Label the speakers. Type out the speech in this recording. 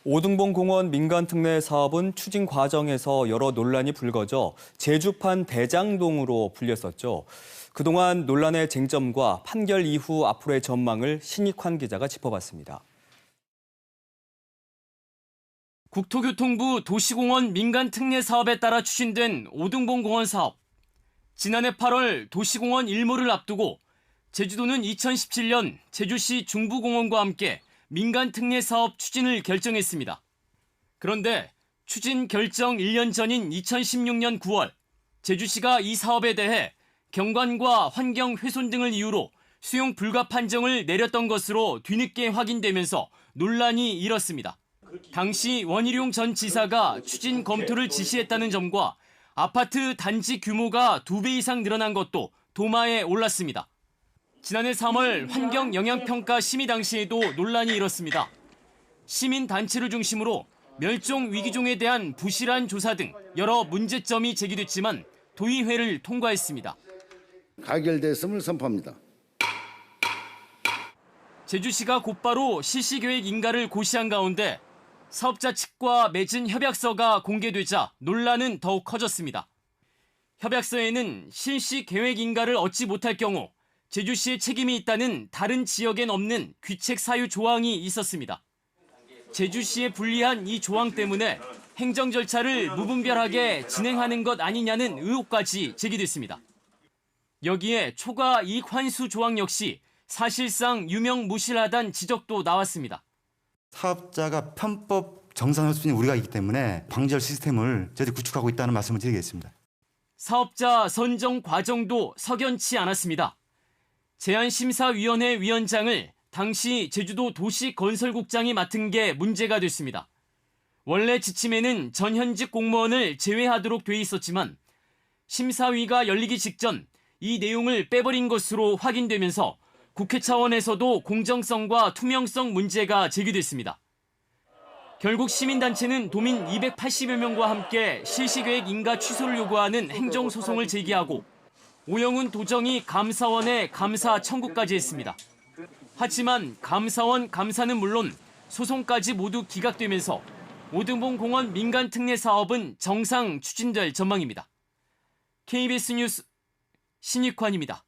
Speaker 1: 오등봉 공원 민간특례 사업은 추진 과정에서 여러 논란이 불거져 제주판 대장동으로 불렸었죠. 그동안 논란의 쟁점과 판결 이후 앞으로의 전망을 신익환 기자가 짚어봤습니다.
Speaker 2: 국토교통부 도시공원 민간특례 사업에 따라 추진된 오등봉 공원 사업. 지난해 8월 도시공원 일몰을 앞두고 제주도는 2017년 제주시 중부공원과 함께 민간특례 사업 추진을 결정했습니다. 그런데 추진 결정 1년 전인 2016년 9월 제주시가 이 사업에 대해 경관과 환경 훼손 등을 이유로 수용 불가 판정을 내렸던 것으로 뒤늦게 확인되면서 논란이 일었습니다. 당시 원희룡 전 지사가 추진 검토를 지시했다는 점과 아파트 단지 규모가 2배 이상 늘어난 것도 도마에 올랐습니다. 지난해 3월 환경영향평가 심의 당시에도 논란이 일었습니다. 시민단체를 중심으로 멸종 위기종에 대한 부실한 조사 등 여러 문제점이 제기됐지만 도의회를 통과했습니다.
Speaker 3: 가결됐음을 선포합니다.
Speaker 2: 제주시가 곧바로 실시계획 인가를 고시한 가운데 사업자 측과 맺은 협약서가 공개되자 논란은 더욱 커졌습니다. 협약서에는 실시계획 인가를 얻지 못할 경우 제주시의 책임이 있다는 다른 지역엔 없는 귀책 사유 조항이 있었습니다. 제주시에 불리한 이 조항 때문에 행정 절차를 무분별하게 진행하는 것 아니냐는 의혹까지 제기됐습니다. 여기에 초과 이익 환수 조항 역시 사실상 유명무실하다는 지적도 나왔습니다.
Speaker 4: 사업자가 편법 정산할 수 있는 우리가 있기 때문에 방지할 시스템을 저희들이 구축하고 있다는 말씀을 드리겠습니다.
Speaker 2: 사업자 선정 과정도 석연치 않았습니다. 제안심사위원회 위원장을 당시 제주도 도시건설국장이 맡은 게 문제가 됐습니다. 원래 지침에는 전현직 공무원을 제외하도록 돼 있었지만 심사위가 열리기 직전 이 내용을 빼버린 것으로 확인되면서 국회 차원에서도 공정성과 투명성 문제가 제기됐습니다. 결국 시민단체는 도민 280여 명과 함께 실시계획 인가 취소를 요구하는 행정소송을 제기하고 오영훈 도정이 감사원에 감사 청구까지 했습니다. 하지만 감사원 감사는 물론 소송까지 모두 기각되면서 오등봉 공원 민간특례 사업은 정상 추진될 전망입니다. KBS 뉴스 신익환입니다.